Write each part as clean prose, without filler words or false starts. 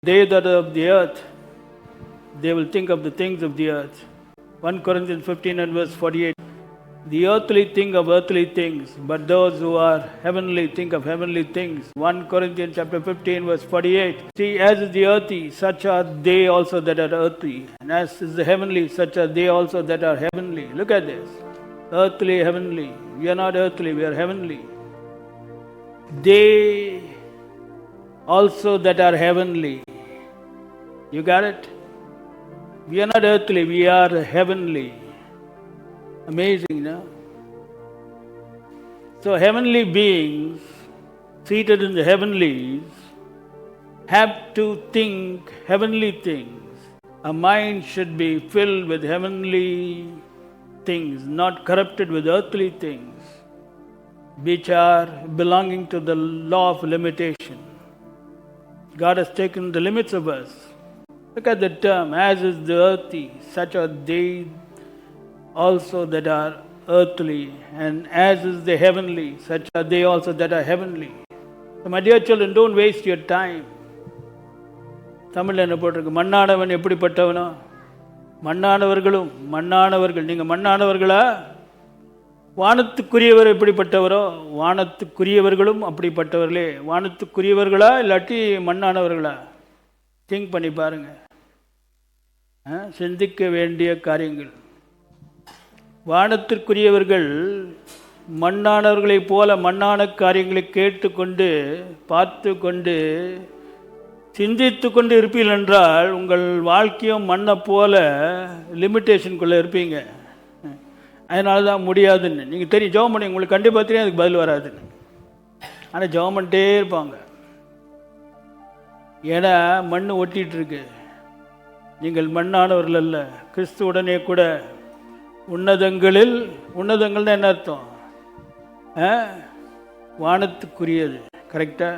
They that are of the earth, they will think of the things of the earth. 1 Corinthians 15 and verse 48. The earthly think of earthly things, but those who are heavenly think of heavenly things. 1 Corinthians chapter 15 verse 48. See, as is the earthy, such are they also that are earthy. And as is the heavenly, such are they also that are heavenly. Look at this. Earthly, heavenly. We are not earthly, we are heavenly. They also that are heavenly. You got it? We are not earthly, we are heavenly. Amazing, no? So heavenly beings seated in the heavenlies have to think heavenly things. A mind should be filled with heavenly things, not corrupted with earthly things, which are belonging to the law of limitation. God has taken the limits of us. Look at the term, as is the earthy, such are they also that are earthly, and as is the heavenly, such are they also that are heavenly. So my dear children, don't waste your time. தமிழில் என்ன போட்டிருக்கு? மண்ணானவன் எப்படிப்பட்டவனோ மண்ணானவர்கள். நீங்கள் மண்ணானவர்களா? வானத்துக்குரியவர் எப்படிப்பட்டவரோ வானத்துக்குரியவர்களும் அப்படிப்பட்டவர்களே. வானத்துக்குரியவர்களா இல்லாட்டி மண்ணானவர்களா? Think பண்ணி பாருங்க. சிந்திக்க வேண்டிய காரியங்கள். வானத்திற்குரியவர்கள் மண்ணானவர்களைப் போல மண்ணான காரியங்களை கேட்டுக்கொண்டு பார்த்து கொண்டு சிந்தித்து கொண்டு இருப்பீர்கள் என்றால் உங்கள் வாழ்க்கையும் மண்ணை போல லிமிட்டேஷனுக்குள்ளே இருப்பீங்க. அதனால தான் முடியாதுன்னு நீங்கள் தெரியும். ஜெபம் பண்ணி உங்களுக்கு கண்டிப்பாக தெரியும் அதுக்கு பதில் வராதுன்னு. ஆனால் ஜெபம் பண்ணிட்டே இருப்பாங்க. ஏன்னா மண் ஒட்டிகிட்ருக்கு. நீங்கள் மண்ணானவர்கள் அல்ல, கிறிஸ்துவுடனே கூட உன்னதங்கள்னு என்ன அர்த்தம்? வானத்துக்குரியது. கரெக்டா?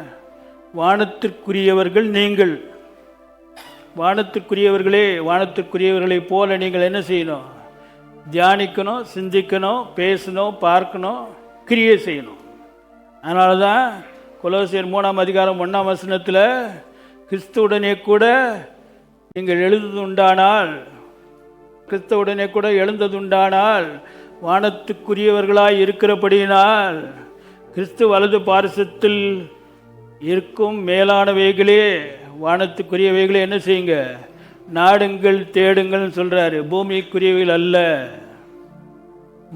வானத்திற்குரியவர்கள் நீங்கள். வானத்திற்குரியவர்களே, வானத்திற்குரியவர்களைப் போல நீங்கள் என்ன செய்யணும்? தியானிக்கணும், சிந்திக்கணும், பேசணும், பார்க்கணும், கிரியை செய்யணும். அதனால தான் கொலோசியர் 3 அதிகாரம் 1 வசனத்தில் கிறிஸ்துவுடனே கூட நீங்கள் கிறிஸ்துவுடனே கூட எழுந்ததுண்டானால் வானத்துக்குரியவர்களாய் இருக்கிறபடியினால் கிறிஸ்து வலது பாரிசத்தில் இருக்கும் மேலானவைகளே, வானத்துக்குரியவைகளே என்ன செய்யுங்க? நாடுங்கள், தேடுங்கள்னு சொல்கிறாரு. பூமிக்குரியவைகள் அல்ல,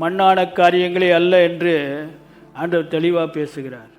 மண்ணான காரியங்களே அல்ல என்று ஆண்டவர் தெளிவாக பேசுகிறார்.